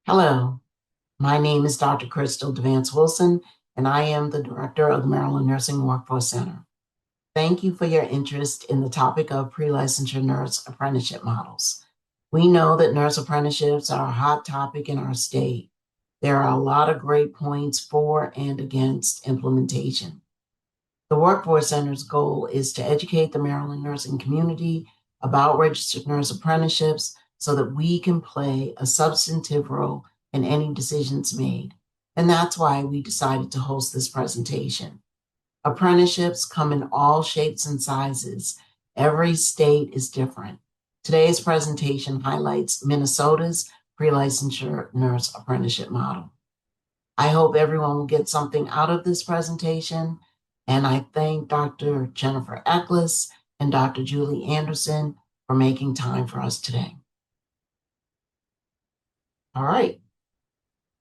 Hello, my name is Dr. Crystal DeVance-Wilson, and I am the Director of the Maryland Nursing Workforce Center. Thank you for your interest in the topic of pre-licensure nurse apprenticeship models. We know that nurse apprenticeships are a hot topic in our state. There are a lot of great points for and against implementation. The Workforce Center's goal is to educate the Maryland nursing community about registered nurse apprenticeships so that we can play a substantive role in any decisions made. And that's why we decided to host this presentation. Apprenticeships come in all shapes and sizes. Every state is different. Today's presentation highlights Minnesota's pre-licensure nurse apprenticeship model. I hope everyone will get something out of this presentation. And I thank Dr. Jennifer Eccles and Dr. Julie Anderson for making time for us today. All right.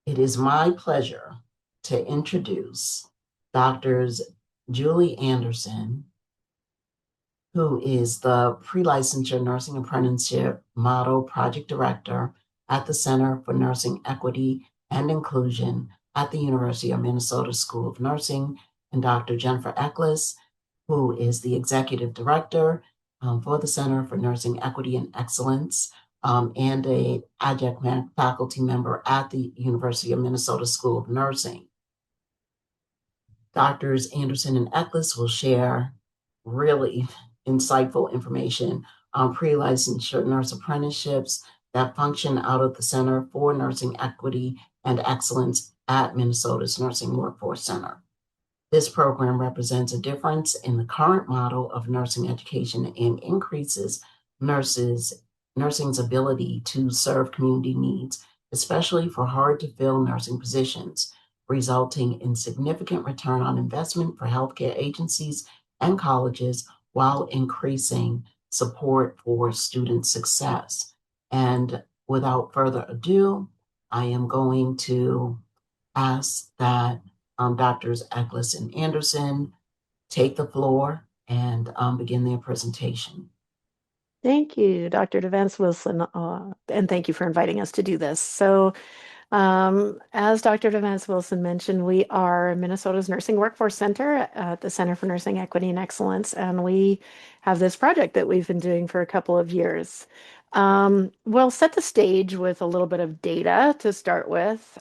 It is my pleasure to introduce Doctors Julie Anderson, who is the Pre-Licensure Nursing Apprenticeship Model Project Director at the Center for Nursing Equity and Inclusion at the University of Minnesota School of Nursing, and Dr. Jennifer Eccles, who is the Executive Director for the Center for Nursing Equity and Excellence and an adjunct faculty member at the University of Minnesota School of Nursing. Doctors Anderson and Eccles will share really insightful information on pre-licensure nurse apprenticeships that function out of the Center for Nursing Equity and Excellence at Minnesota's Nursing Workforce Center. This program represents a difference in the current model of nursing education and increases nursing's ability to serve community needs, especially for hard-to-fill nursing positions, resulting in significant return on investment for healthcare agencies and colleges while increasing support for student success. And without further ado, I am going to ask that Doctors Eccles and Anderson take the floor and begin their presentation. Thank you, Dr. DeVance-Wilson, and thank you for inviting us to do this. As Dr. DeVance-Wilson mentioned, we are Minnesota's Nursing Workforce Center at the Center for Nursing Equity and Excellence, and we have this project that we've been doing for a couple of years. We'll set the stage with a little bit of data to start with,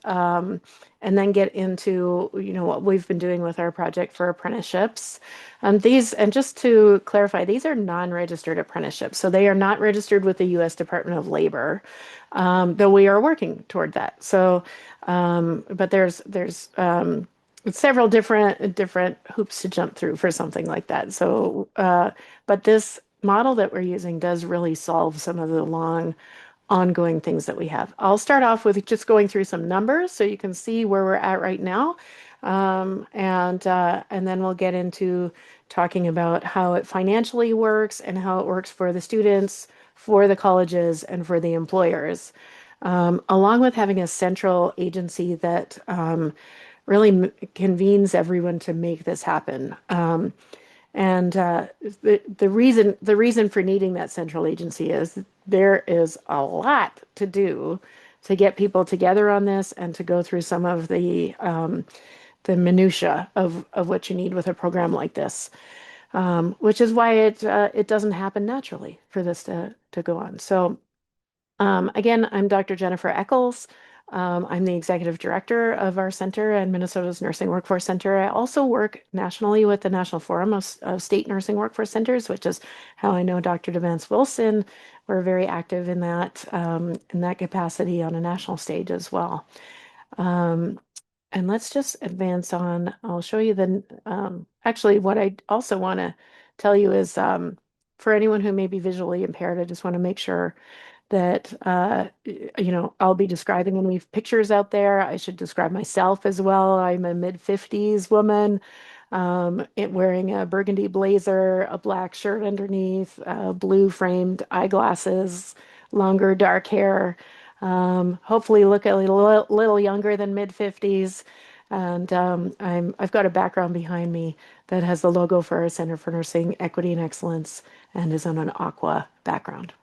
and then get into, what we've been doing with our project for apprenticeships. And just to clarify, these are non-registered apprenticeships, so they are not registered with the U.S. Department of Labor, though we are working toward that. But there's several different hoops to jump through for something like that. But this model that we're using does really solve some of the long ongoing things that we have. I'll start off with just going through some numbers so you can see where we're at right now. And then we'll get into talking about how it financially works and how it works for the students, for the colleges, and for the employers, along with having a central agency that really convenes everyone to make this happen. And the reason for needing that central agency is there is a lot to do to get people together on this and to go through some of the minutia of what you need with a program like this, which is why it doesn't happen naturally for this to go on. Again, I'm Dr. Jennifer Eccles. I'm the executive director of our center and Minnesota's Nursing Workforce Center. I also work nationally with the National Forum of State Nursing Workforce Centers, which is how I know Dr. DeVance-Wilson. We're very active in that capacity on a national stage as well. And let's just advance on. I'll show you actually what I also want to tell you is for anyone who may be visually impaired, I just want to make sure that I'll be describing when we have pictures out there. I should describe myself as well. I'm a mid-50s woman, wearing a burgundy blazer, a black shirt underneath, blue framed eyeglasses, longer dark hair. Hopefully look a little younger than mid-50s. And I've got a background behind me that has the logo for our Center for Nursing Equity and Excellence and is on an aqua background.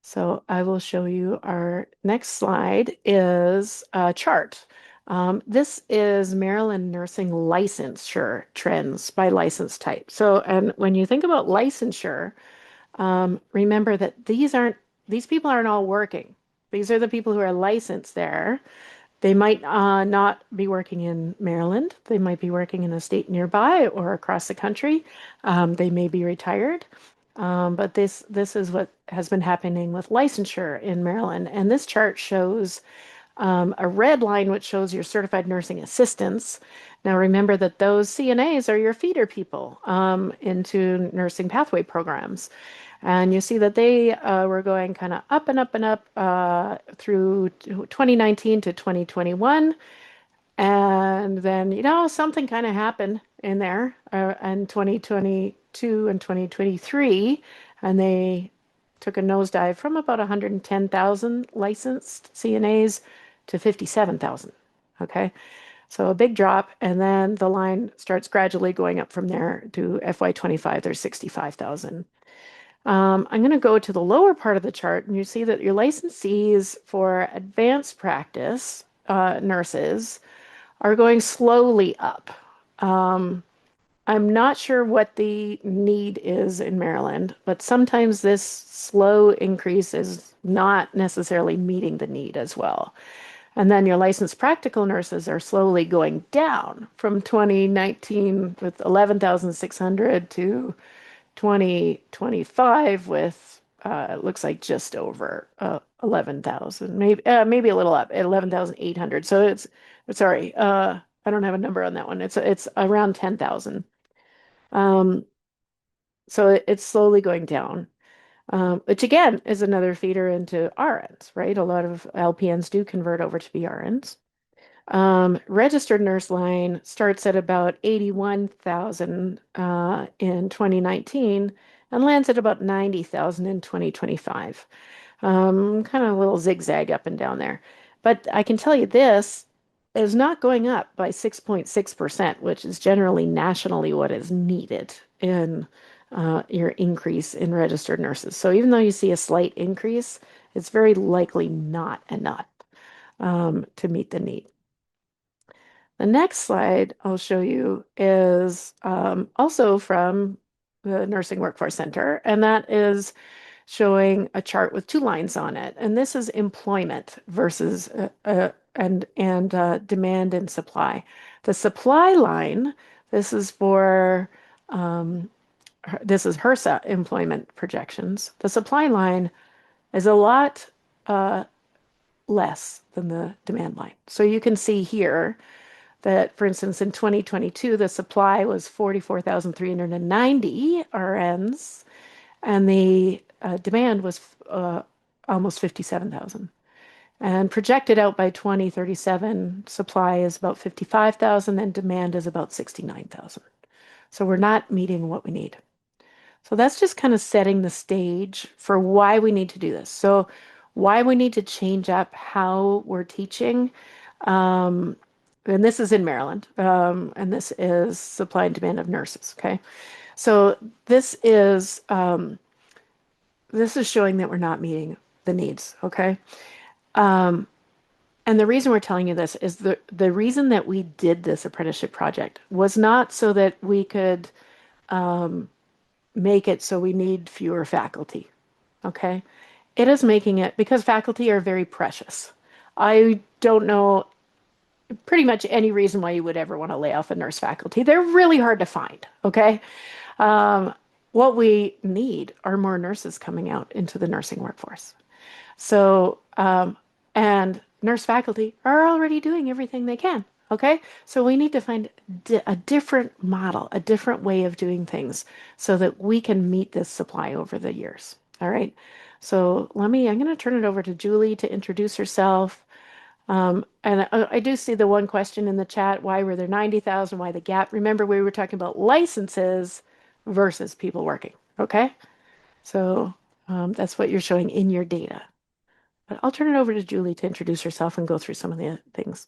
So I will show you our next slide is a chart. This is Maryland nursing licensure trends by license type. So, and when you think about licensure, remember that these people aren't all working. These are the people who are licensed there. They might not be working in Maryland. They might be working in a state nearby or across the country. They may be retired. But this is what has been happening with licensure in Maryland. And this chart shows a red line, which shows your certified nursing assistants. Now, remember that those CNAs are your feeder people into nursing pathway programs. And you see that they were going kind of up and up and up through 2019 to 2021. And then, something kind of happened in there in 2022 and 2023. And they took a nosedive from about 110,000 licensed CNAs to 57,000. Okay. So a big drop. And then the line starts gradually going up from there to FY25. There's 65,000. I'm going to go to the lower part of the chart, and you see that your licensees for advanced practice nurses are going slowly up. Um, I'm not sure what the need is in Maryland, but sometimes this slow increase is not necessarily meeting the need as well. And then your licensed practical nurses are slowly going down from 2019 with 11,600 to 2025 with it looks like just over 11,000, maybe a little up, 11,800. So it's sorry, I don't have a number on that one. It's around 10,000. Um, so it's slowly going down, which again is another feeder into RNs, right? A lot of LPNs do convert over to be RNs. Registered nurse line starts at about 81,000 in 2019 and lands at about 90,000 in 2025. Kind of a little zigzag up and down there. But I can tell you this is not going up by 6.6%, which is generally nationally what is needed in your increase in registered nurses. So even though you see a slight increase, it's very likely not enough to meet the need. The next slide I'll show you is also from the Nursing Workforce Center, and that is showing a chart with two lines on it. And this is employment versus demand and supply. The supply line, this is for this is HRSA employment projections. The supply line is a lot less than the demand line. So you can see here that, for instance, in 2022, the supply was 44,390 RNs, and the demand was almost 57,000. And projected out by 2037, supply is about 55,000 and demand is about 69,000. So we're not meeting what we need. So that's just kind of setting the stage for why we need to do this. So why we need to change up how we're teaching. And this is in Maryland, and this is supply and demand of nurses. Okay, so this is showing that we're not meeting the needs. Okay, and the reason we're telling you this is the reason that we did this apprenticeship project was not so that we could make it so we need fewer faculty. Okay, it is making it because faculty are very precious. I don't know pretty much any reason why you would ever want to lay off a nurse faculty. They're really hard to find, okay? What we need are more nurses coming out into the nursing workforce. So, and nurse faculty are already doing everything they can, okay? So we need to find a different model, a different way of doing things so that we can meet this supply over the years, all right? So I'm going to turn it over to Julie to introduce herself. And I do see the one question in the chat, why were there 90,000? Why the gap? Remember, we were talking about licenses versus people working. Okay. So that's what you're showing in your data. But I'll turn it over to Julie to introduce herself and go through some of the things.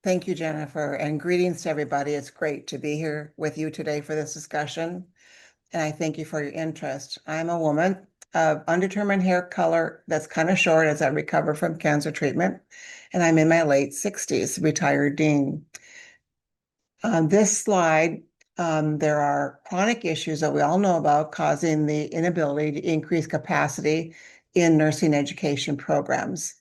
Thank you, Jennifer, and greetings to everybody. It's great to be here with you today for this discussion. And I thank you for your interest. I'm a woman. of undetermined hair color that's kind of short as I recover from cancer treatment. And I'm in my late 60s, retired dean. On this slide, there are chronic issues that we all know about causing the inability to increase capacity in nursing education programs.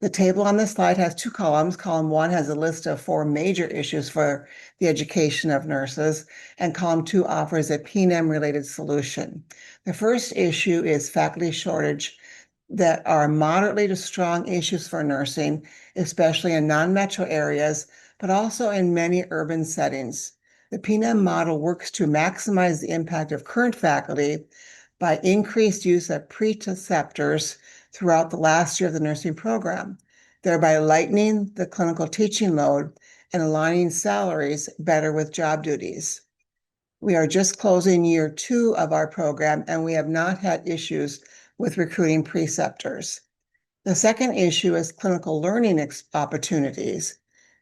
The table on this slide has two columns. Column 1 has a list of 4 major issues for the education of nurses, and column 2 offers a PNM-related solution. The first issue is faculty shortage that are moderately to strong issues for nursing, especially in non-metro areas, but also in many urban settings. The PNM model works to maximize the impact of current faculty by increased use of preceptors throughout the last year of the nursing program, thereby lightening the clinical teaching load and aligning salaries better with job duties. We are just closing year 2 of our program, and we have not had issues with recruiting preceptors. The second issue is clinical learning opportunities.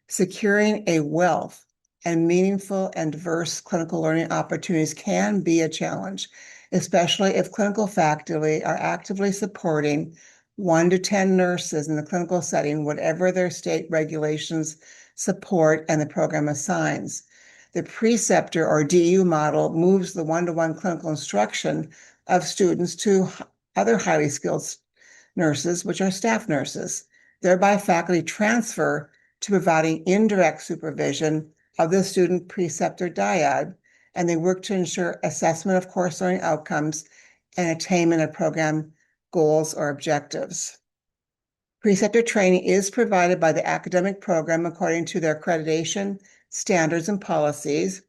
Securing a wealth and meaningful and diverse clinical learning opportunities can be a challenge, especially if clinical faculty are actively supporting 1 to 10 nurses in the clinical setting, whatever their state regulations support and the program assigns. The preceptor or DU model moves the one-to-one clinical instruction of students to other highly skilled nurses, which are staff nurses. Thereby, faculty transfer to providing indirect supervision of the student preceptor dyad, and they work to ensure assessment of course learning outcomes and attainment of program goals or objectives. Preceptor training is provided by the academic program according to their accreditation, standards, and policies.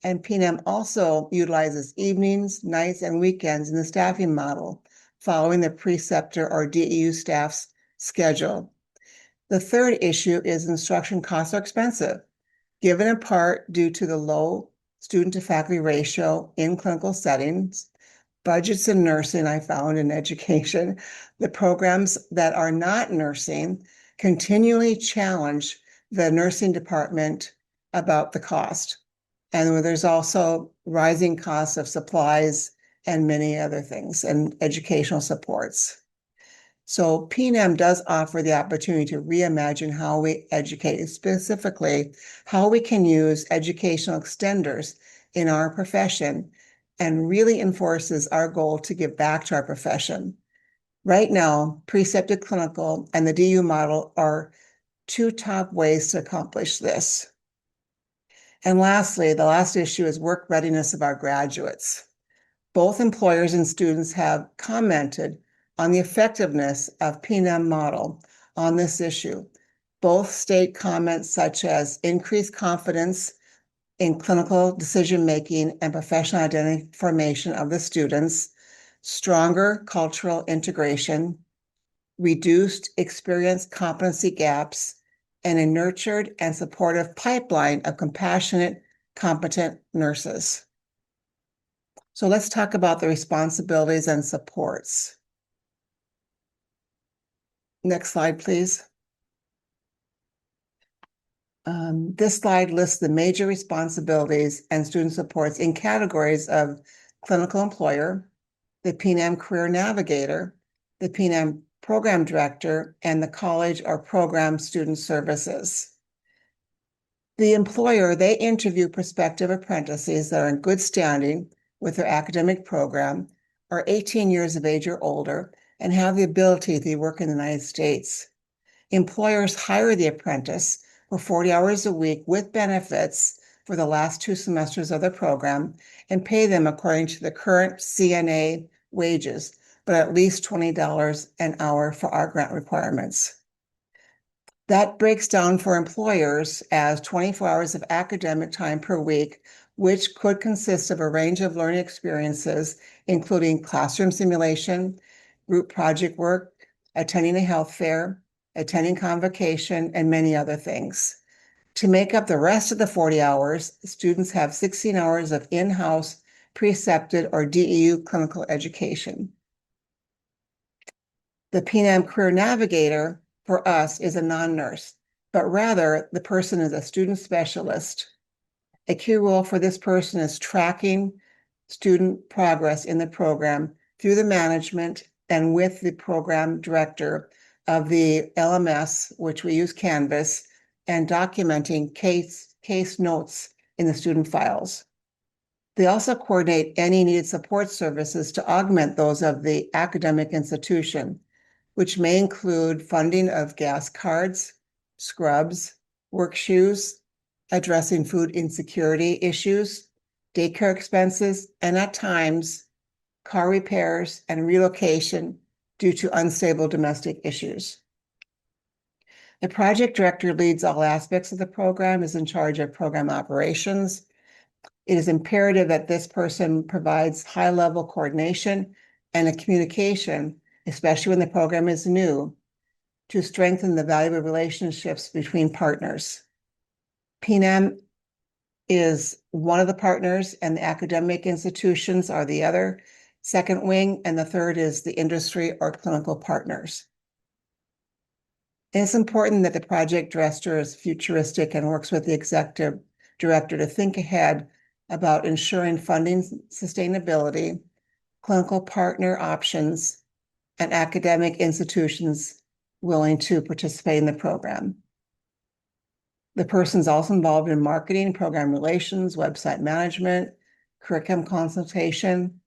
And PNM also utilizes evenings, nights, and weekends in the staffing model, following the preceptor or DEU staff's schedule. The third issue is instruction costs are expensive, given in part due to the low student to faculty ratio in clinical settings. Budgets in nursing, I found in education, the programs that are not nursing continually challenge the nursing department about the cost. And there's also rising costs of supplies and many other things and educational supports. So PNM does offer the opportunity to reimagine how we educate, specifically how we can use educational extenders in our profession, and really enforces our goal to give back to our profession. Right now, precepted clinical and the DU model are 2 top ways to accomplish this. And lastly, the last issue is work readiness of our graduates. Both employers and students have commented on the effectiveness of PNM model on this issue. Both state comments such as increased confidence in clinical decision-making and professional identity formation of the students, stronger cultural integration, reduced experience competency gaps, and a nurtured and supportive pipeline of compassionate, competent nurses. So let's talk about the responsibilities and supports. Next slide, please. This slide lists the major responsibilities and student supports in categories of clinical employer, the PNM career navigator, the PNM program director, and the college or program student services. The employer, they interview prospective apprentices that are in good standing with their academic program, are 18 years of age or older, and have the ability to work in the United States. Employers hire the apprentice for 40 hours a week with benefits for the last 2 semesters of the program and pay them according to the current CNA wages, but at least $20 an hour for our grant requirements. That breaks down for employers as 24 hours of academic time per week, which could consist of a range of learning experiences, including classroom simulation, group project work, attending a health fair, attending convocation, and many other things. To make up the rest of the 40 hours, students have 16 hours of in-house precepted or DEU clinical education. The PNM Career Navigator for us is a non-nurse, but rather the person is a student specialist. A key role for this person is tracking student progress in the program, through the management and with the program director of the LMS, which we use Canvas, and documenting case notes in the student files. They also coordinate any needed support services to augment those of the academic institution, which may include funding of gas cards, scrubs, work shoes, addressing food insecurity issues, daycare expenses, and at times, car repairs and relocation due to unstable domestic issues. The project director leads all aspects of the program, is in charge of program operations. It is imperative that this person provides high-level coordination and a communication, especially when the program is new, to strengthen the valuable relationships between partners. PNAM is one of the partners, and the academic institutions are the other second wing, and the third is the industry or clinical partners. It's important that the project director is futuristic and works with the executive director to think ahead about ensuring funding sustainability, clinical partner options, and academic institutions willing to participate in the program. The person's also involved in marketing, program relations, website management, curriculum consultation,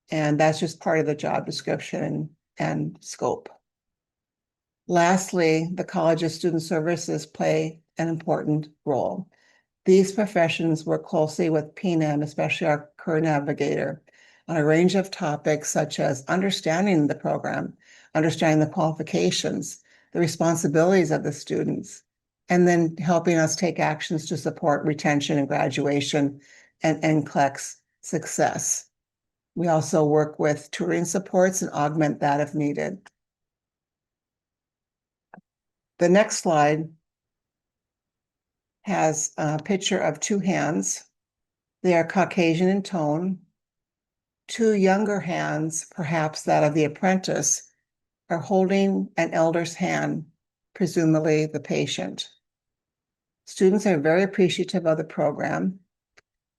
and that's just part of the job description and scope. Lastly, the College's student services play an important role. These professions work closely with PNAM, especially our career navigator, on a range of topics such as understanding the program, understanding the qualifications, the responsibilities of the students, and then helping us take actions to support retention and graduation and NCLEX success. We also work with tutoring supports and augment that if needed. The next slide has a picture of two hands. They are Caucasian in tone. Two younger hands, perhaps that of the apprentice, are holding an elder's hand, presumably the patient. Students are very appreciative of the program.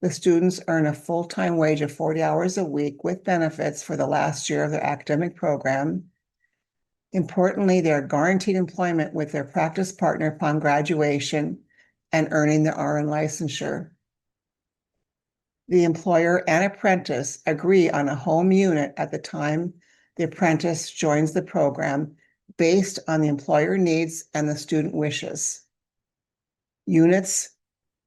The students earn a full-time wage of 40 hours a week with benefits for the last year of their academic program. Importantly, they are guaranteed employment with their practice partner upon graduation and earning their RN licensure. The employer and apprentice agree on a home unit at the time the apprentice joins the program based on the employer needs and the student wishes. Units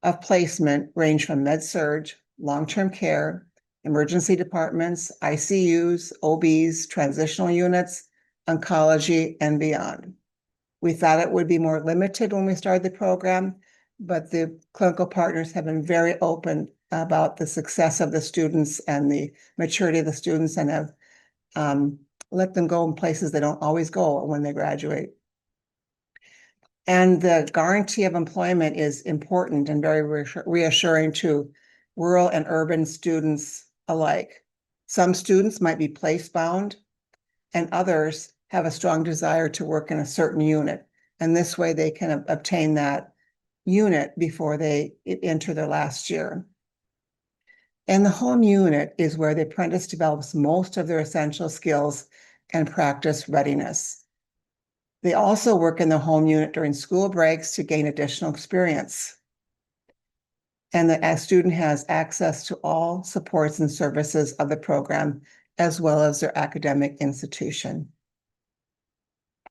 of placement range from med-surg, long-term care, emergency departments, ICUs, OBs, transitional units, oncology, and beyond. We thought it would be more limited when we started the program, but the clinical partners have been very open about the success of the students and the maturity of the students, and have let them go in places they don't always go when they graduate. And the guarantee of employment is important and very reassuring to rural and urban students alike. Some students might be place-bound, and others have a strong desire to work in a certain unit. And this way they can obtain that unit before they enter their last year. And the home unit is where the apprentice develops most of their essential skills and practice readiness. They also work in the home unit during school breaks to gain additional experience. And the student has access to all supports and services of the program, as well as their academic institution.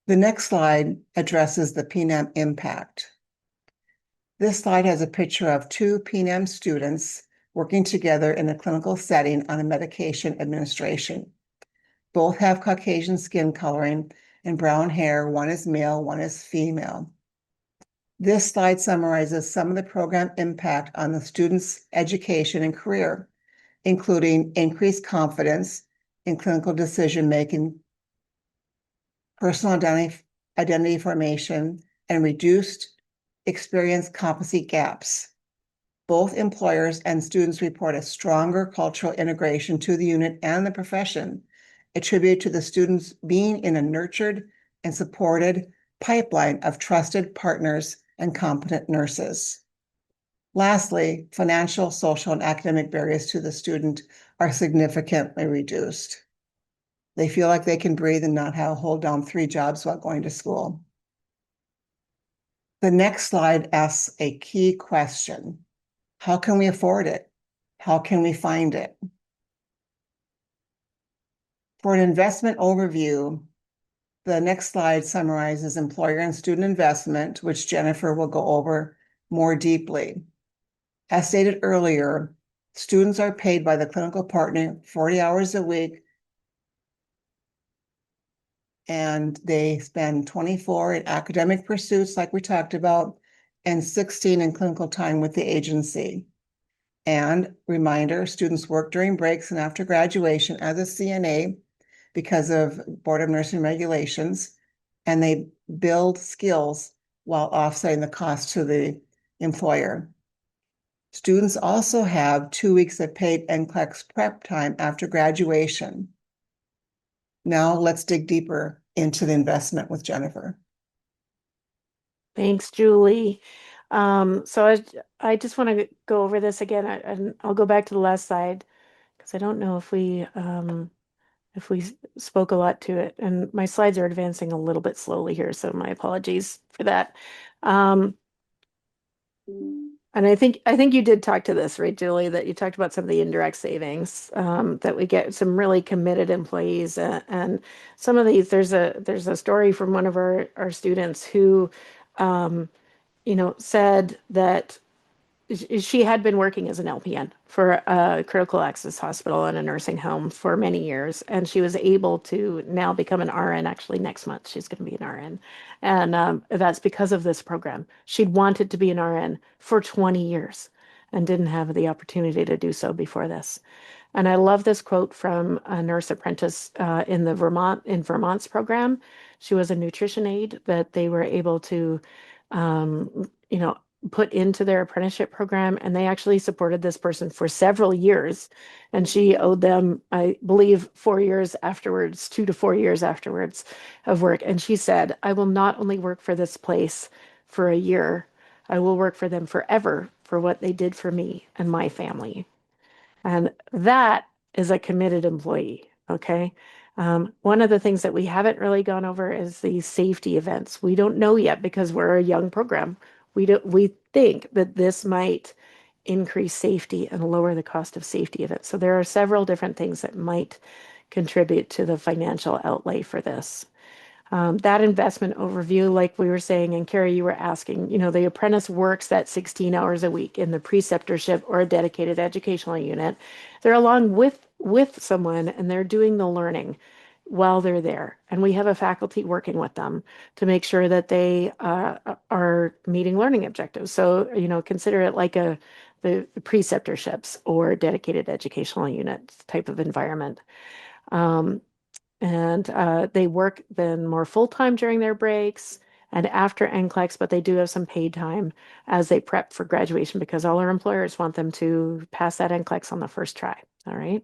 The next slide addresses the PNAM impact. This slide has a picture of two PNAM students working together in a clinical setting on a medication administration. Both have Caucasian skin coloring and brown hair. One is male, one is female. This slide summarizes some of the program impact on the students' education and career, including increased confidence in clinical decision-making, personal identity formation, and reduced experience competency gaps. Both employers and students report a stronger cultural integration to the unit and the profession, attributed to the students being in a nurtured and supported pipeline of trusted partners and competent nurses. Lastly, financial, social, and academic barriers to the student are significantly reduced. They feel like they can breathe and not have hold down 3 jobs while going to school. The next slide asks a key question. How can we afford it? How can we find it? For an investment overview, the next slide summarizes employer and student investment, which Jennifer will go over more deeply. As stated earlier, students are paid by the clinical partner 40 hours a week, and they spend 24 in academic pursuits, like we talked about, and 16 in clinical time with the agency. And reminder, students work during breaks and after graduation as a CNA because of Board of Nursing regulations, and they build skills while offsetting the cost to the employer. Students also have 2 weeks of paid NCLEX prep time after graduation. Now let's dig deeper into the investment with Jennifer. Thanks, Julie. I just want to go over this again, and I'll go back to the last slide because I don't know if we spoke a lot to it, and my slides are advancing a little bit slowly here, so my apologies for that. And I think you did talk to this, right, Julie, that you talked about some of the indirect savings that we get some really committed employees, and some of these. There's a story from one of our students who, um, said that she had been working as an LPN for a critical access hospital and a nursing home for many years, and she was able to now become an RN. Actually, next month she's going to be an RN, and that's because of this program. She'd wanted to be an RN for 20 years and didn't have the opportunity to do so before this. And I love this quote from a nurse apprentice in Vermont's program. She was a nutrition aide that they were able to, you know, put into their apprenticeship program, and they actually supported this person for several years. And she owed them, I believe, 4 years afterwards, 2 to 4 years afterwards of work. And she said, I will not only work for this place for a year, I will work for them forever for what they did for me and my family. And that is a committed employee. Okay. One of the things that we haven't really gone over is the safety events. We don't know yet because we're a young program. We think that this might increase safety and lower the cost of safety events. So there are several different things that might contribute to the financial outlay for this. That investment overview, like we were saying, and Carrie, you were asking, the apprentice works that 16 hours a week in the preceptorship or a dedicated educational unit. They're along with someone and they're doing the learning while they're there. And we have a faculty working with them to make sure that they are meeting learning objectives. So, consider it like the preceptorships or dedicated educational unit type of environment. Um, and they work then more full-time during their breaks and after NCLEX, but they do have some paid time as they prep for graduation because all our employers want them to pass that NCLEX on the first try. All right.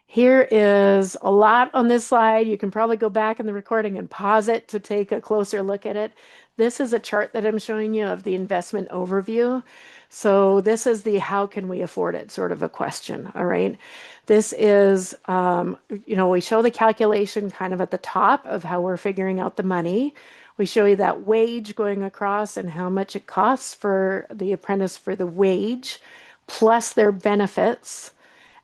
Here is a lot on this slide. You can probably go back in the recording and pause it to take a closer look at it. This is a chart that I'm showing you of the investment overview. So this is the how can we afford it sort of a question, all right? This is, we show the calculation kind of at the top of how we're figuring out the money. We show you that wage going across and how much it costs for the apprentice for the wage, plus their benefits.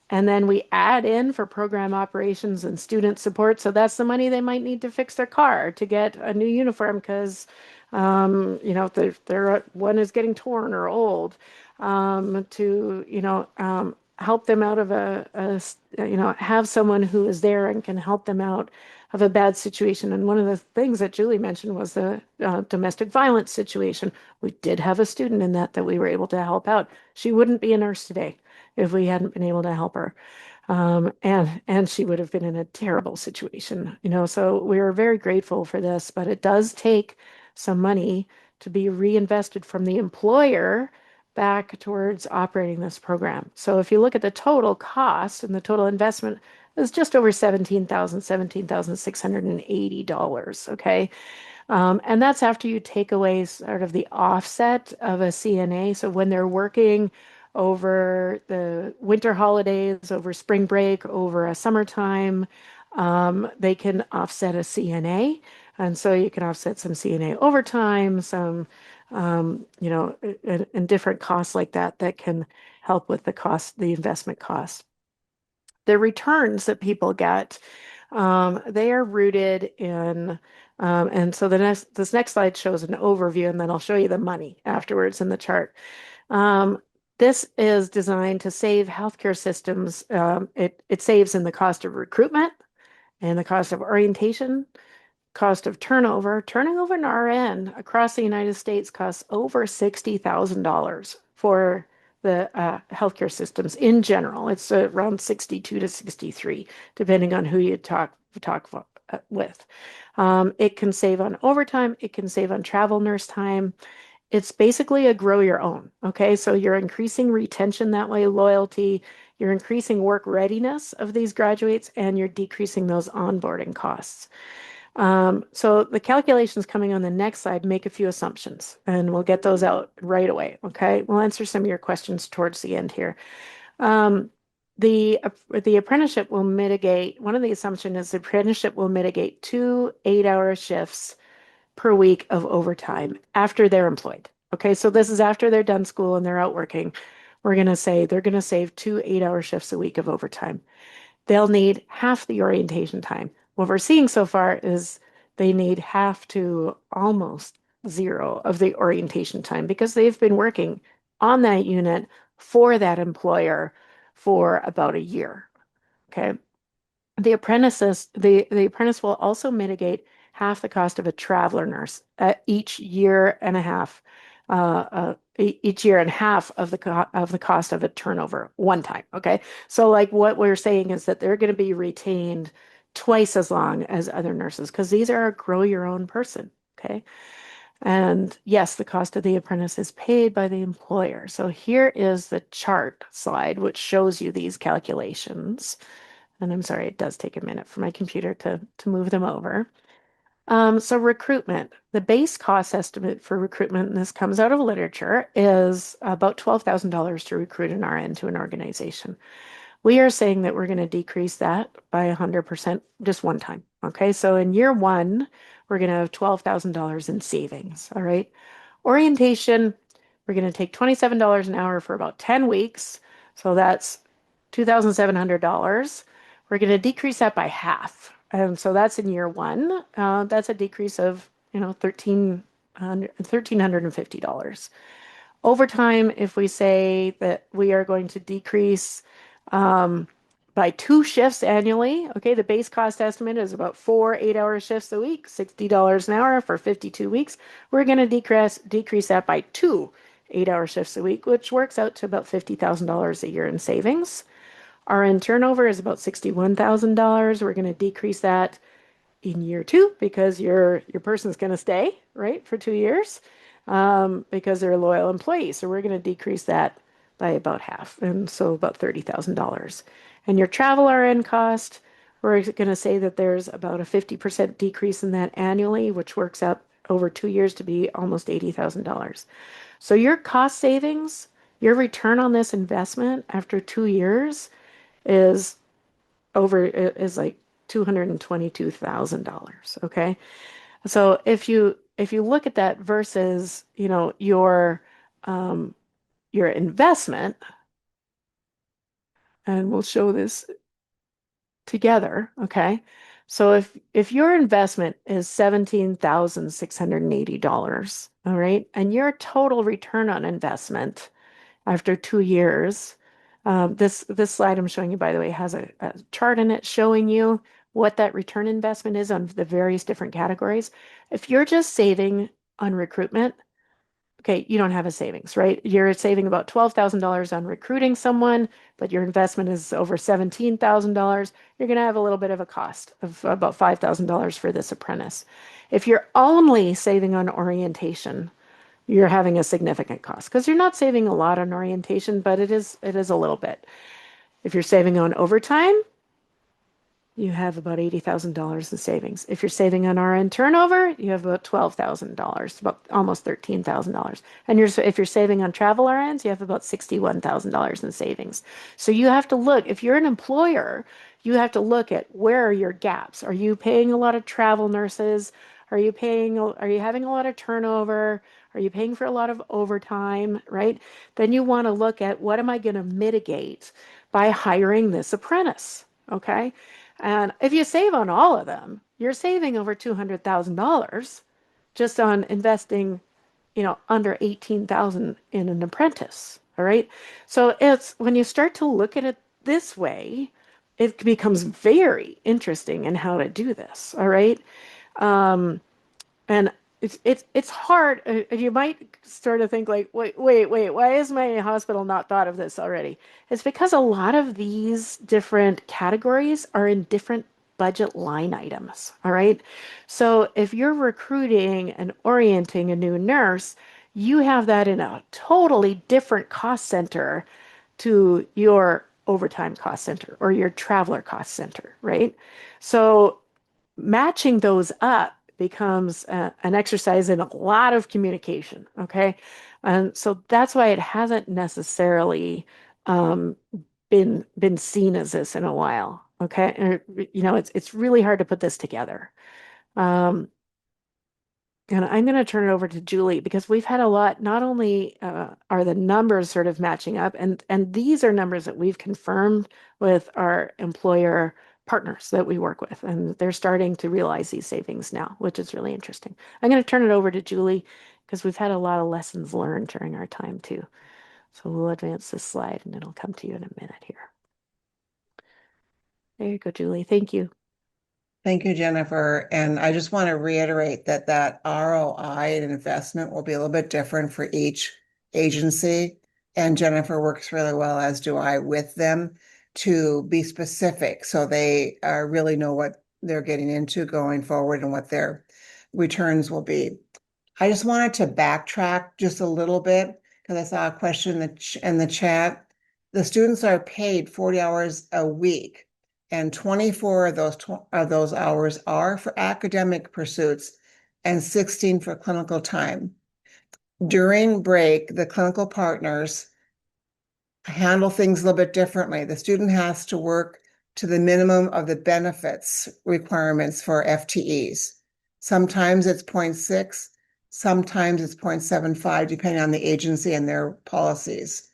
And then we add in for program operations and student support. So that's the money they might need to fix their car, to get a new uniform because, one is getting torn or old, help them out of have someone who is there and can help them out of a bad situation. And one of the things that Julie mentioned was the domestic violence situation. We did have a student in that we were able to help out. She wouldn't be a nurse today if we hadn't been able to help her. And she would have been in a terrible situation, so we are very grateful for this, but it does take some money to be reinvested from the employer back towards operating this program. So if you look at the total cost and the total investment is just over $17,680. Okay. And that's after you take away sort of the offset of a CNA. So when they're working over the winter holidays, over spring break, over a summertime, They can offset a CNA, and so you can offset some CNA overtime, some, and different costs like that that can help with the cost, the investment cost. The returns that people get, they are rooted in, and so this next slide shows an overview, and then I'll show you the money afterwards in the chart. Um, this is designed to save healthcare systems. It saves in the cost of recruitment and the cost of orientation, cost of turnover. Turning over an RN across the United States costs over $60,000 for the healthcare systems in general. It's around 62 to 63, depending on who you talk with. It can save on overtime. It can save on travel nurse time. It's basically a grow your own. Okay, so you're increasing retention that way, loyalty. You're increasing work readiness of these graduates, and you're decreasing those onboarding costs. So the calculations coming on the next slide make a few assumptions, and we'll get those out right away. Okay, we'll answer some of your questions towards the end here. The apprenticeship will mitigate. One of the assumptions is the apprenticeship will mitigate 2 8-hour shifts per week of overtime after they're employed. Okay, so this is after they're done school and they're out working. We're going to say they're going to save 2 8-hour shifts a week of overtime. They'll need half the orientation time. What we're seeing so far is they need half to almost zero of the orientation time because they've been working on that unit for that employer for about a year. Okay. The apprentice will also mitigate half the cost of a traveler nurse each year and a half, each year and half of the cost of a turnover one time. Okay, so like what we're saying is that they're going to be retained twice as long as other nurses because these are a grow your own person. Okay, and yes, the cost of the apprentice is paid by the employer. So here is the chart slide which shows you these calculations. And I'm sorry, it does take a minute for my computer to move them over. So recruitment, the base cost estimate for recruitment, and this comes out of literature, is about $12,000 to recruit an RN to an organization. We are saying that we're going to decrease that by 100% just one time. Okay, so in year one, we're going to have $12,000 in savings. All right. Orientation, we're going to take $27 an hour for about 10 weeks. So that's $2,700. We're going to decrease that by half. And so that's in year one. That's a decrease of, $1,350. Overtime, if we say that we are going to decrease by 2 shifts annually, okay, the base cost estimate is about 4 8-hour shifts a week, $60 an hour for 52 weeks. We're going to decrease that by 2 8-hour shifts a week, which works out to about $50,000 a year in savings. Our in turnover is about $61,000. We're going to decrease that in year 2 because your person's going to stay, right, for 2 years because they're a loyal employee. So we're going to decrease that by about half, and so about $30,000. And your travel RN cost, we're going to say that there's about a 50% decrease in that annually, which works out over 2 years to be almost $80,000. So your cost savings, your return on this investment after 2 years is like $222,000. Okay. So if you look at that versus, your investment, and we'll show this together, okay? So if your investment is $17,680, all right, and your total return on investment after 2 years, this slide I'm showing you, by the way, has a chart in it showing you what that return investment is on the various different categories. If you're just saving on recruitment, okay, you don't have a savings, right? You're saving about $12,000 on recruiting someone, but your investment is over $17,000. You're going to have a little bit of a cost of about $5,000 for this apprentice. If you're only saving on orientation, you're having a significant cost because you're not saving a lot on orientation, but it is a little bit. If you're saving on overtime, you have about $80,000 in savings. If you're saving on RN turnover, you have about $12,000, about almost $13,000. And if you're saving on travel RNs, you have about $61,000 in savings. So you have to look, if you're an employer, you have to look at where are your gaps. Are you paying a lot of travel nurses? Are you having a lot of turnover? Are you paying for a lot of overtime, right? Then you want to look at what am I going to mitigate by hiring this apprentice, okay? And if you save on all of them, you're saving over $200,000 just on investing, under 18,000 in an apprentice. All right. So it's when you start to look at it this way, it becomes very interesting in how to do this. All right. Um, and it's hard. You might start to think like, wait, why is my hospital not thought of this already? It's because a lot of these different categories are in different budget line items. All right. So if you're recruiting and orienting a new nurse, you have that in a totally different cost center to your overtime cost center or your traveler cost center, right? So matching those up becomes an exercise in a lot of communication. Okay. And so that's why it hasn't necessarily um, been seen as this in a while. Okay. And, it's really hard to put this together. Um, and I'm going to turn it over to Julie because we've had a lot. Not only are the numbers sort of matching up, and these are numbers that we've confirmed with our employer partners that we work with, and they're starting to realize these savings now, which is really interesting. I'm going to turn it over to Julie because we've had a lot of lessons learned during our time too. So we'll advance this slide and it'll come to you in a minute here. There you go, Julie. Thank you. Thank you, Jennifer. And I just want to reiterate that ROI and investment will be a little bit different for each agency. And Jennifer works really well, as do I, with them to be specific so they really know what they're getting into going forward and what their returns will be. I just wanted to backtrack just a little bit because I saw a question in the chat. The students are paid 40 hours a week, and 24 of those hours are for academic pursuits and 16 for clinical time. During break, the clinical partners handle things a little bit differently. The student has to work to the minimum of the benefits requirements for FTEs. Sometimes it's 0.6, sometimes it's 0.75, depending on the agency and their policies.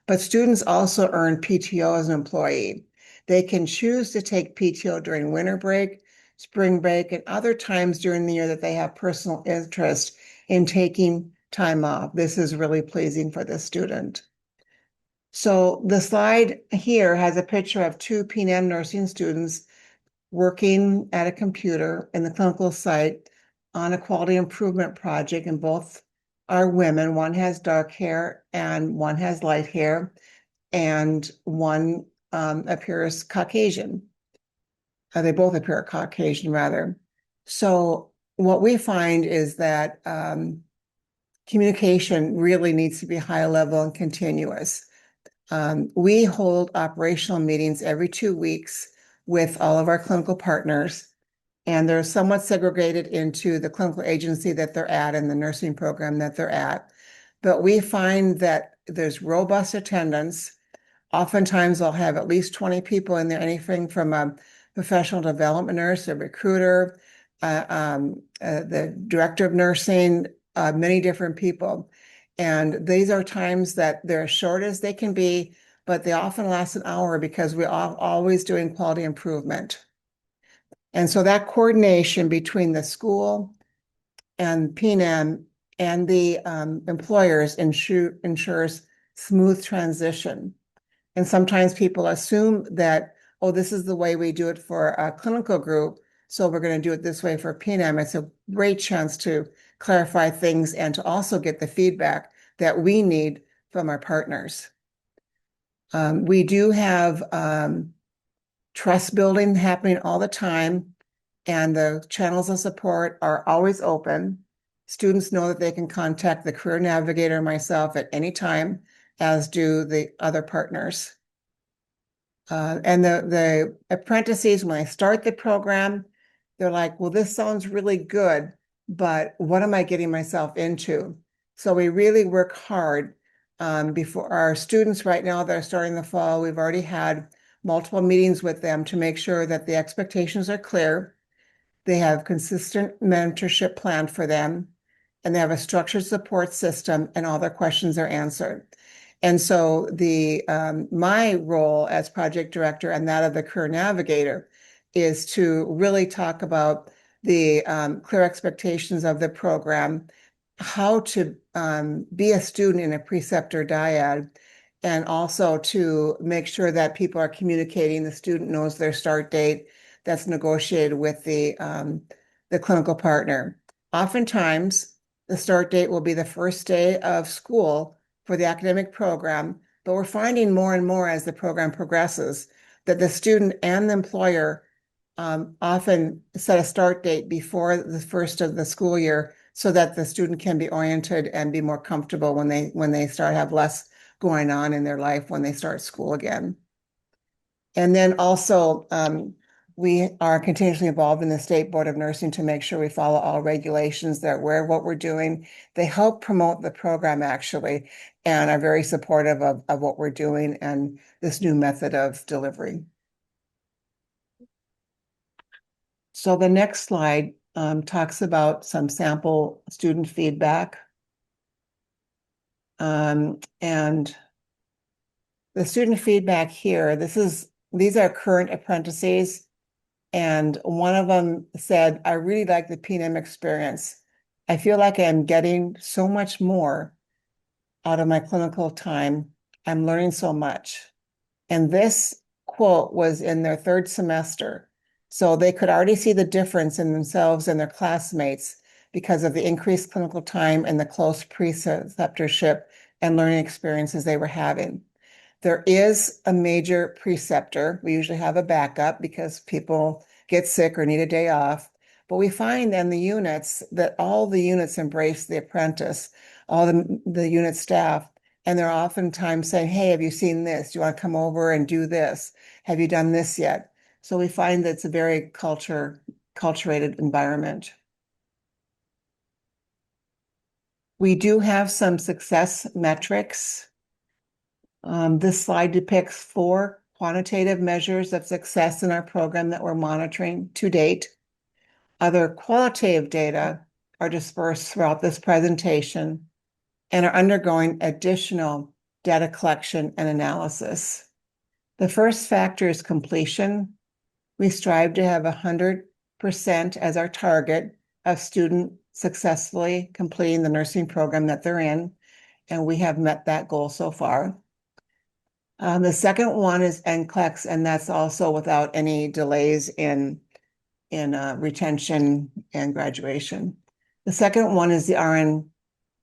But students also earn PTO as an employee. They can choose to take PTO during winter break, spring break, and other times during the year that they have personal interest in taking time off. This is really pleasing for the student. So the slide here has a picture of two P&M nursing students working at a computer in the clinical site on a quality improvement project, and both are women. One has dark hair and one has light hair, and one appears Caucasian. They both appear Caucasian, rather. So what we find is that communication really needs to be high level and continuous. We hold operational meetings every 2 weeks with all of our clinical partners, and they're somewhat segregated into the clinical agency that they're at and the nursing program that they're at. But we find that there's robust attendance. Oftentimes I'll have at least 20 people in there, anything from a professional development nurse, a recruiter, the director of nursing, many different people. And these are times that they're as short as they can be, but they often last an hour because we're always doing quality improvement. And so that coordination between the school and P&M and the employers ensures smooth transition. And sometimes people assume that, oh, this is the way we do it for a clinical group, so we're going to do it this way for P&M. It's a great chance to clarify things and to also get the feedback that we need from our partners. We do have trust building happening all the time, and the channels of support are always open. Students know that they can contact the career navigator and myself at any time, as do the other partners. And the apprentices, when I start the program, they're like, well, this sounds really good, but what am I getting myself into? So we really work hard before our students right now that are starting the fall. We've already had multiple meetings with them to make sure that the expectations are clear. They have consistent mentorship planned for them, and they have a structured support system, and all their questions are answered. And so my role as project director and that of the career navigator is to really talk about the clear expectations of the program, how to be a student in a preceptor dyad, and also to make sure that people are communicating, the student knows their start date that's negotiated with the clinical partner. Oftentimes, the start date will be the first day of school for the academic program, but we're finding more and more as the program progresses that the student and the employer often set a start date before the first of the school year so that the student can be oriented and be more comfortable when they start have less going on in their life when they start school again. And then also, we are continuously involved in the State Board of Nursing to make sure we follow all regulations. They're aware of what we're doing. They help promote the program actually, and are very supportive of what we're doing and this new method of delivery. So the next slide talks about some sample student feedback. And the student feedback here, these are current apprentices. And one of them said, I really like the P&M experience. I feel like I'm getting so much more out of my clinical time. I'm learning so much. And this quote was in their third semester. So they could already see the difference in themselves and their classmates because of the increased clinical time and the close preceptorship and learning experiences they were having. There is a major preceptor. We usually have a backup because people get sick or need a day off. But we find in the units that all the units embrace the apprentice, all the unit staff, and they're oftentimes saying, hey, have you seen this? Do you want to come over and do this? Have you done this yet? So we find that it's a very culturated environment. We do have some success metrics. This slide depicts 4 quantitative measures of success in our program that we're monitoring to date. Other qualitative data are dispersed throughout this presentation and are undergoing additional data collection and analysis. The first factor is completion. We strive to have 100% as our target of student successfully completing the nursing program that they're in, and we have met that goal so far. The second one is NCLEX, and that's also without any delays in retention and graduation. The second one is the RN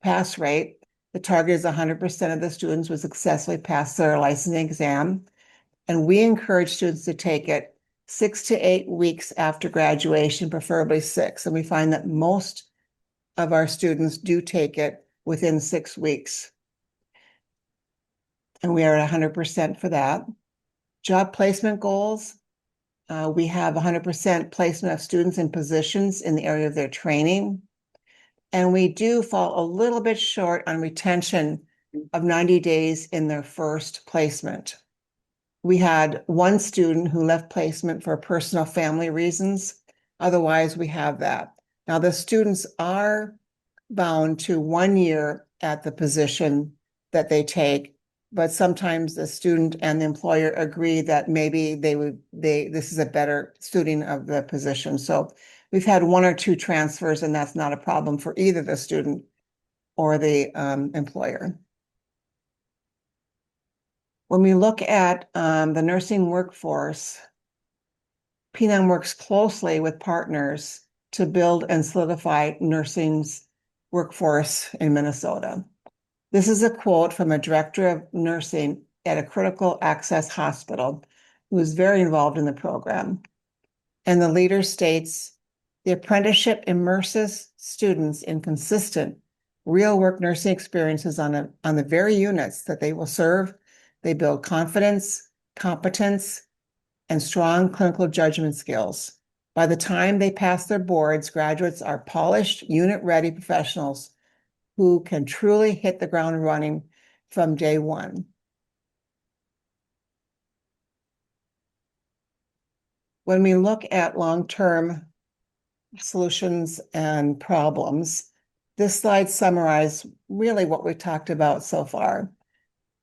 pass rate. The target is 100% of the students would successfully pass their licensing exam, and we encourage students to take it 6 to 8 weeks after graduation, preferably 6. And we find that most of our students do take it within 6 weeks. And we are at 100% for that. Job placement goals. We have 100% placement of students in positions in the area of their training. And we do fall a little bit short on retention of 90 days in their first placement. We had one student who left placement for personal family reasons. Otherwise, we have that. Now, the students are bound to 1 year at the position that they take, but sometimes the student and the employer agree that maybe this is a better suiting of the position. So we've had 1 or 2 transfers, and that's not a problem for either the student or the employer. When we look at the nursing workforce, P&M works closely with partners to build and solidify nursing's workforce in Minnesota. This is a quote from a director of nursing at a critical access hospital who is very involved in the program. And the leader states, the apprenticeship immerses students in consistent real work nursing experiences on the very units that they will serve. They build confidence, competence, and strong clinical judgment skills. By the time they pass their boards, graduates are polished, unit-ready professionals who can truly hit the ground running from day one. when we look at long-term solutions and problems, this slide summarizes really what we talked about so far,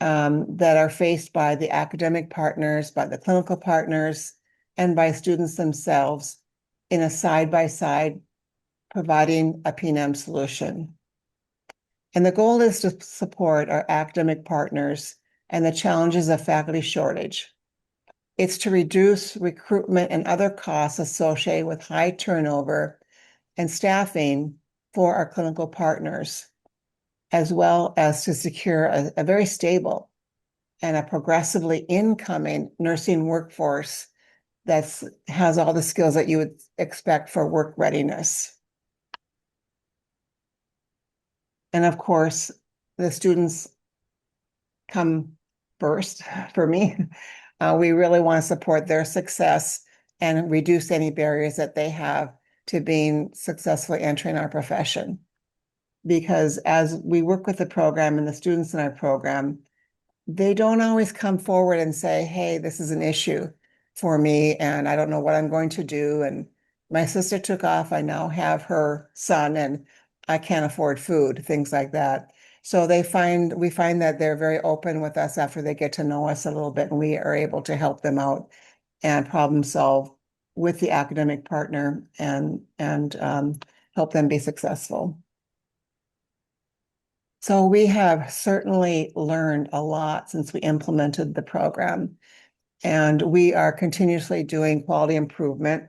that are faced by the academic partners, by the clinical partners, and by students themselves in a side-by-side providing a PNM solution. And the goal is to support our academic partners and the challenges of faculty shortage. It's to reduce recruitment and other costs associated with high turnover and staffing for our clinical partners, as well as to secure a very stable and a progressively incoming nursing workforce that has all the skills that you would expect for work readiness. And of course, the students come first for me. We really want to support their success and reduce any barriers that they have to being successfully entering our profession. Because as we work with the program and the students in our program, they don't always come forward and say, hey, this is an issue for me and I don't know what I'm going to do. And my sister took off, I now have her son and I can't afford food, things like that. So we find that they're very open with us after they get to know us a little bit, and we are able to help them out and problem solve with the academic partner and help them be successful. So we have certainly learned a lot since we implemented the program, and we are continuously doing quality improvement,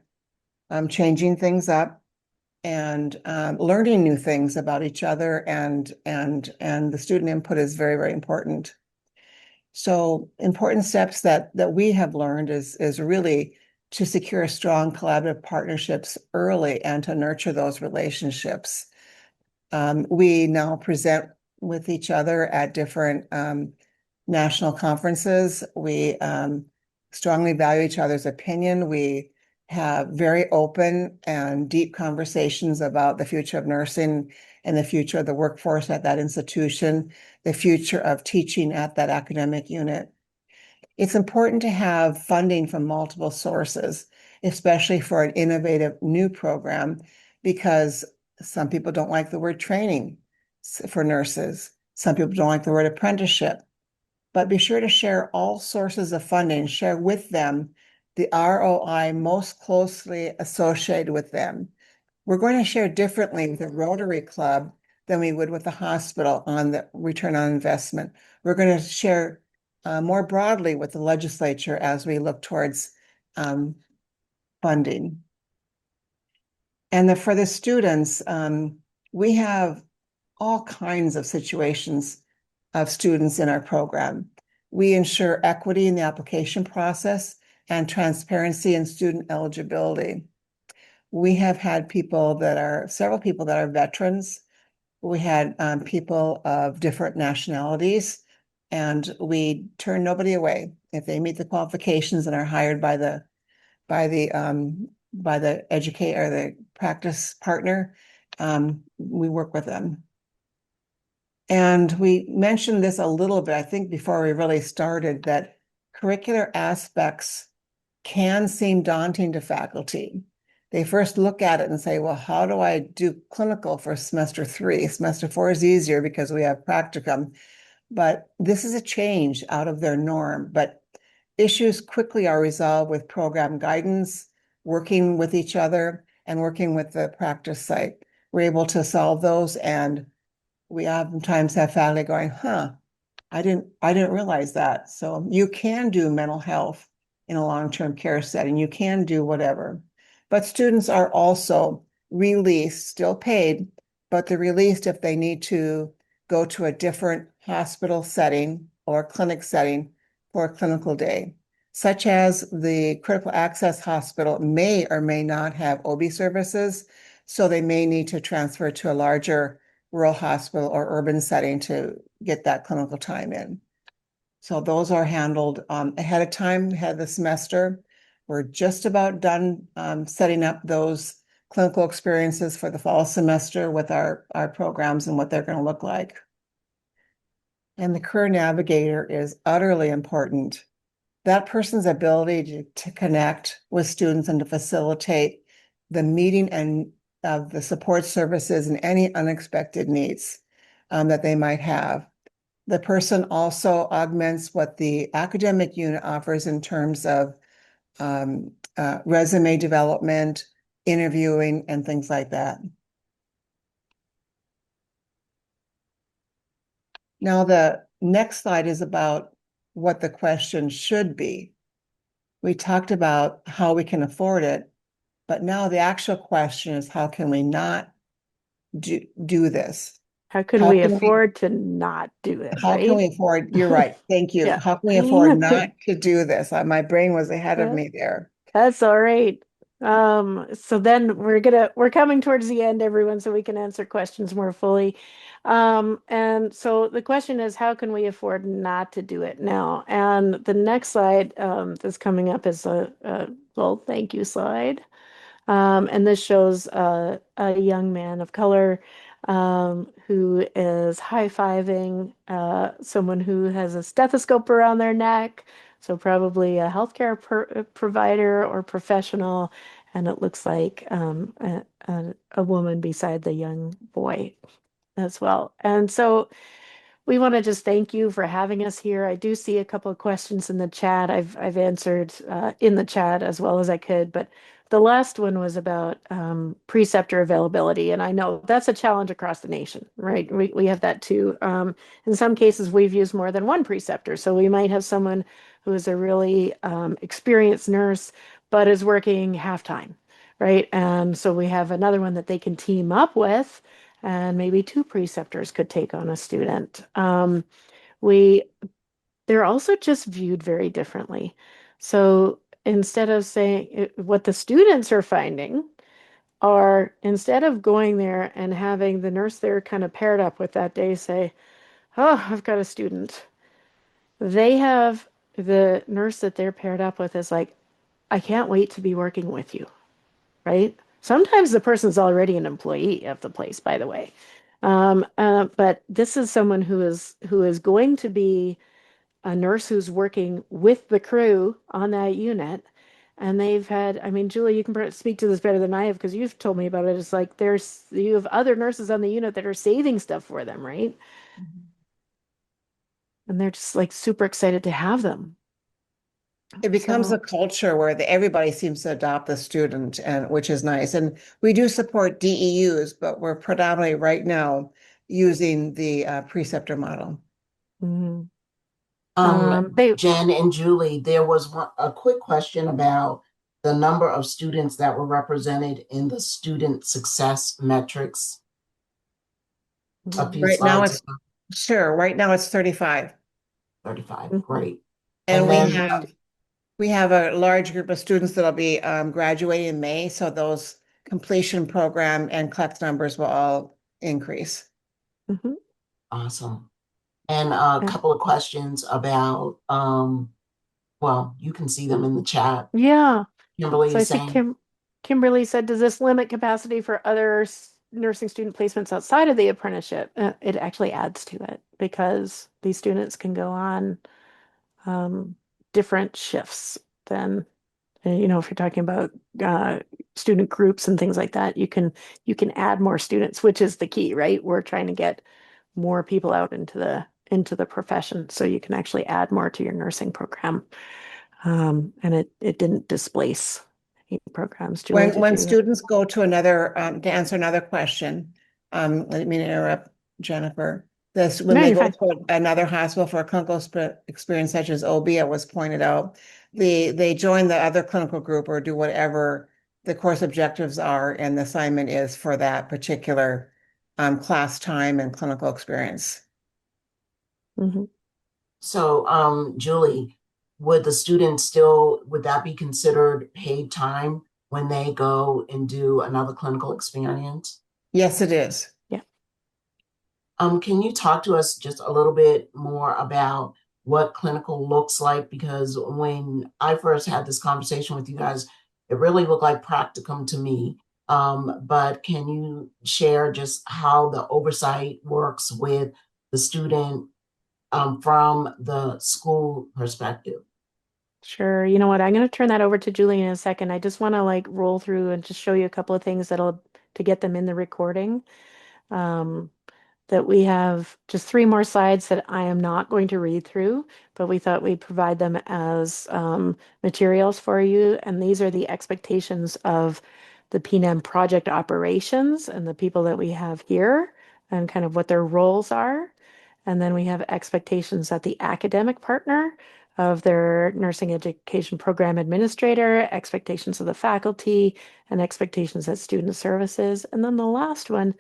changing things up, and learning new things about each other, and the student input is very, very important. So important steps that we have learned is really to secure strong collaborative partnerships early and to nurture those relationships. We now present with each other at different national conferences. We strongly value each other's opinion. We have very open and deep conversations about the future of nursing and the future of the workforce at that institution, the future of teaching at that academic unit. It's important to have funding from multiple sources, especially for an innovative new program, because some people don't like the word training for nurses. Some people don't like the word apprenticeship. But be sure to share all sources of funding, share with them the ROI most closely associated with them. We're going to share differently with a Rotary Club than we would with a hospital on the return on investment. We're going to share more broadly with the legislature as we look towards funding. And for the students, we have all kinds of situations of students in our program. We ensure equity in the application process and transparency in student eligibility. We have had several people that are veterans. We had people of different nationalities, and we turn nobody away if they meet the qualifications and are hired by the educator or the practice partner. We work with them. And we mentioned this a little bit, I think, before we really started, that curricular aspects can seem daunting to faculty. They first look at it and say, well, how do I do clinical for semester 3? Semester 4 is easier because we have practicum. But this is a change out of their norm. But issues quickly are resolved with program guidance, working with each other, and working with the practice site. We're able to solve those, and we oftentimes have faculty going, I didn't realize that. So you can do mental health in a long-term care setting. You can do whatever. But students are also released, still paid, but they're released if they need to go to a different hospital setting or clinic setting for a clinical day, such as the critical access hospital may or may not have OB services, so they may need to transfer to a larger rural hospital or urban setting to get that clinical time in. So those are handled ahead of time, ahead of the semester. We're just about done setting up those clinical experiences for the fall semester with our programs and what they're going to look like. And the career navigator is utterly important. that person's ability to connect with students and to facilitate the meeting and of the support services and any unexpected needs that they might have. The person also augments what the academic unit offers in terms of resume development, interviewing, and things like that. Now, the next slide is about what the question should be. We talked about how we can afford it, but now the actual question is how can we not do this? How can How we can we afford to not do it, how can right? we afford, you're right, thank you. Yeah. How can we afford not to do this? My brain was ahead of That- me there. That's all right. So then we're coming towards the end, everyone, so we can answer questions more fully. And so the question is, how can we afford not to do it now? And the next slide that's coming up is a well, thank you slide. And this shows a young man of color who is high-fiving someone who has a stethoscope around their neck, so probably a healthcare provider or professional. And it looks like a woman beside the young boy as well. And so we want to just thank you for having us here. I do see a couple of questions in the chat. I've answered in the chat as well as I could, but the last one was about preceptor availability, and I know that's a challenge across the nation, right? We have that too. In some cases, we've used more than one preceptor, so we might have someone who is a really experienced nurse but is working half-time, right? And so we have another one that they can team up with, and maybe two preceptors could take on a student. We They're also just viewed very differently. So instead of saying what the students are finding are instead of going there and having the nurse they're kind of paired up with that day say, "Oh, I've got a student," they have the nurse that they're paired up with is like, "I can't wait to be working with you," right? Sometimes the person's already an employee of the place, by the way. But this is someone who is going to be a nurse who's working with the crew on that unit. And they've had, I mean, Julie, you can speak to this better than I have because you've told me about it. It's like you have other nurses on the unit that are saving stuff for them, right? And they're just like super excited to have them. It becomes a So, culture where everybody seems to adopt the student, and which is nice. And we do support DEUs, but we're predominantly right now using the preceptor model. mhm. They Jen and Julie, there was a quick question about the number of students that were represented in the student success metrics a few Right now slides it's ago. sure. Right now it's 35. 35. Mhm. Great. And And then we have a large group of students that'll be graduating in May, so those completion program and CLEX numbers will all increase. Mhm. awesome. And a couple of questions about well, you can see them in the chat. Yeah. Kimberly So I is see saying, Kimberly said, does this limit capacity for other nursing student placements outside of the apprenticeship? It actually adds to it because these students can go on um, different shifts than, if you're talking about uh, student groups and things like that, you can add more students, which is the key, right? We're trying to get more people out into the profession, so you can actually add more to your nursing program. And it didn't displace any programs. Julie, did When you? students go to another, to answer another question, let me interrupt Jennifer. When No, they you're go fine. to another hospital for a clinical experience such as OB, it was pointed out, they join the other clinical group or do whatever the course objectives are and the assignment is for that particular class time and clinical experience. Hmm. so Julie, would that be considered paid time when they go and do another clinical experience? Yes, it is. Yeah. Can you talk to us just a little bit more about what clinical looks like? Because when I first had this conversation with you guys, it really looked like practicum to me. But can you share just how the oversight works with the student from the school perspective? Sure. You know what? I'm going to turn that over to Julie in a second. I just want to like roll through and just show you a couple of things that'll to get them in the recording. Um, that we have just three more slides that I am not going to read through, but we thought we'd provide them as materials for you. And these are the expectations of the PNAM project operations and the people that we have here and kind of what their roles are. And then we have expectations at the academic partner of their nursing education program administrator, expectations of the faculty, and expectations at student services. And then the last one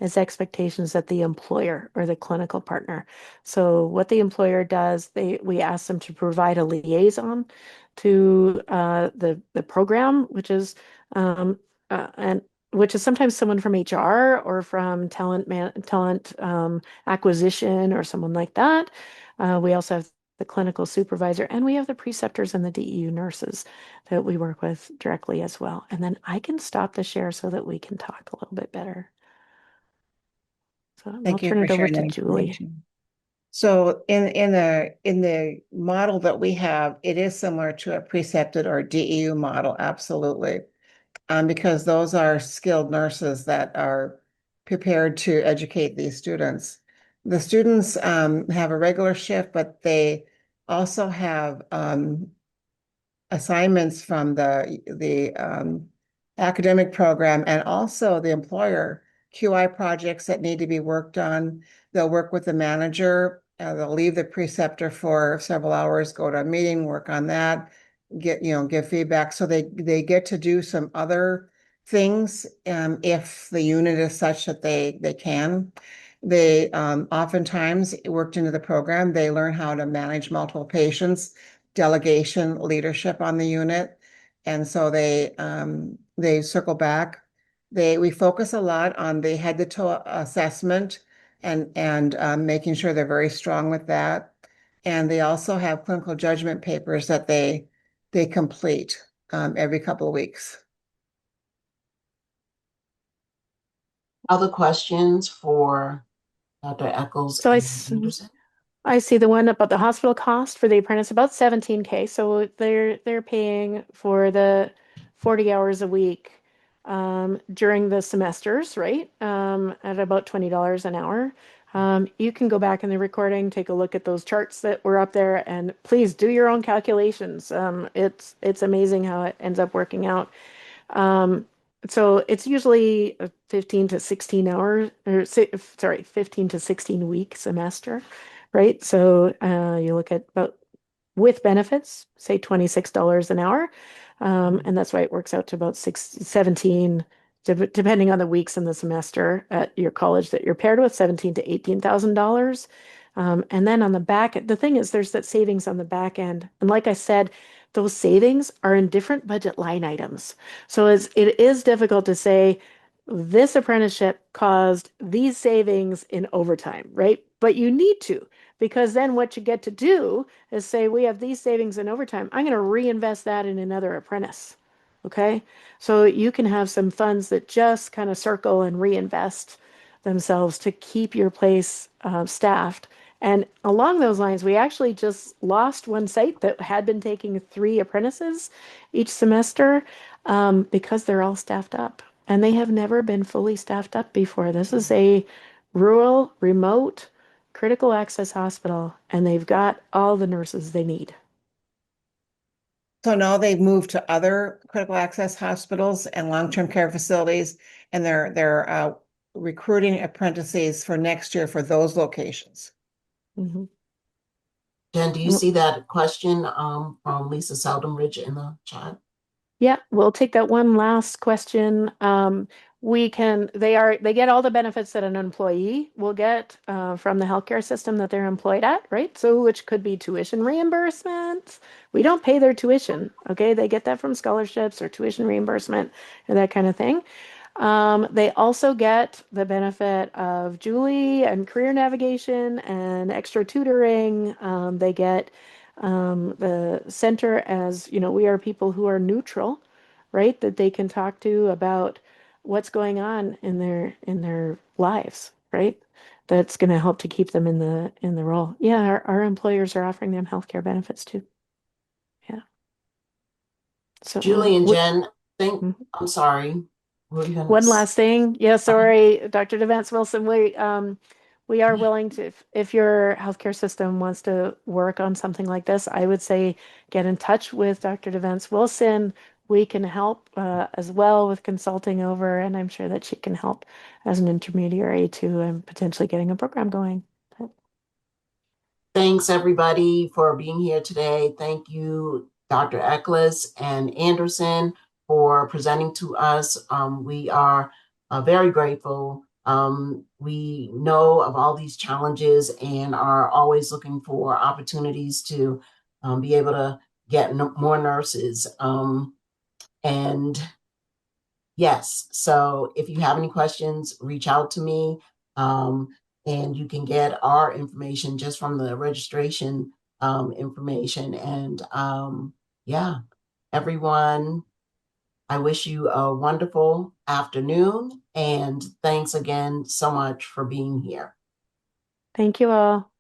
is expectations at the employer or the clinical partner. So what the employer does, we ask them to provide a liaison to the program, and which is sometimes someone from HR or from talent acquisition or someone like that. We also have the clinical supervisor, and we have the preceptors and the DEU nurses that we work with directly as well. And then I can stop the share so that we can talk a little bit better. So I'll Thank you turn for it over sharing to that Julie. information. So in the model that we have, it is similar to a precepted or DEU model, absolutely. Because those are skilled nurses that are prepared to educate these students. The students have a regular shift, but they also have assignments from the academic program and also the employer QI projects that need to be worked on. They'll work with the manager. They'll leave the preceptor for several hours, go to a meeting, work on that, give feedback. So they get to do some other things if the unit is such that they can. They oftentimes worked into the program. They learn how to manage multiple patients, delegation, leadership on the unit. And so they circle back. We focus a lot on the head to toe assessment and making sure they're very strong with that. And they also have clinical judgment papers that they complete every couple of weeks. Other questions for Dr. Eccles So and Anderson? I see the one about the hospital cost for the apprentice, about 17K. So they're paying for the 40 hours a week during the semesters, right? At about $20 an hour. You can go back in the recording, take a look at those charts that were up there, and please do your own calculations. It's amazing how it ends up working out. Um, so it's usually a 15 to 16 hours, or sorry, 15 to 16 week semester, right? So you look at about with benefits, say $26 an hour. And that's why it works out to about 17, depending on the weeks in the semester at your college that you're paired with, 17 to $18,000. And then on the back, the thing is, there's that savings on the back end. And like I said, those savings are in different budget line items. So it is difficult to say this apprenticeship caused these savings in overtime, right? But you need to, because then what you get to do is say, we have these savings in overtime. I'm going to reinvest that in another apprentice. Okay. So you can have some funds that just kind of circle and reinvest themselves to keep your place staffed. And along those lines, we actually just lost one site that had been taking 3 apprentices each semester because they're all staffed up. And they have never been fully staffed up before. This is a rural, remote, critical access hospital, and they've got all the nurses they need. So now they've moved to other critical access hospitals and long-term care facilities, and they're recruiting apprentices for next year for those locations. Mhm. Jen, do you see that question from Lisa Seldenbridge in the chat? Yeah, we'll take that one last question. They get all the benefits that an employee will get from the healthcare system that they're employed at, right? So, which could be tuition reimbursement. We don't pay their tuition, okay? They get that from scholarships or tuition reimbursement and that kind of thing. They also get the benefit of Julie and career navigation and extra tutoring. They get the center as, we are people who are neutral, right? That they can talk to about what's going on in their lives, right? That's going to help to keep them in the role. Yeah, our employers are offering them healthcare benefits too. Yeah. So Julie and w- Jen, mhm. I'm sorry. What are you gonna One last thing. Yeah, uh, sorry, Dr. DeVance-Wilson. We are willing to, if your healthcare system wants to work on something like this, I would say get in touch with Dr. DeVance-Wilson. We can help as well with consulting over, and I'm sure that she can help as an intermediary to potentially getting a program going. But Thanks, everybody, for being here today. Thank you, Dr. Eccles and Anderson, for presenting to us. We are very grateful. We know of all these challenges and are always looking for opportunities to be able to get more nurses. And yes. So if you have any questions, reach out to me. Um, and you can get our information just from the registration information. And yeah, everyone, I wish you a wonderful afternoon. And thanks again so much for being here. thank you all.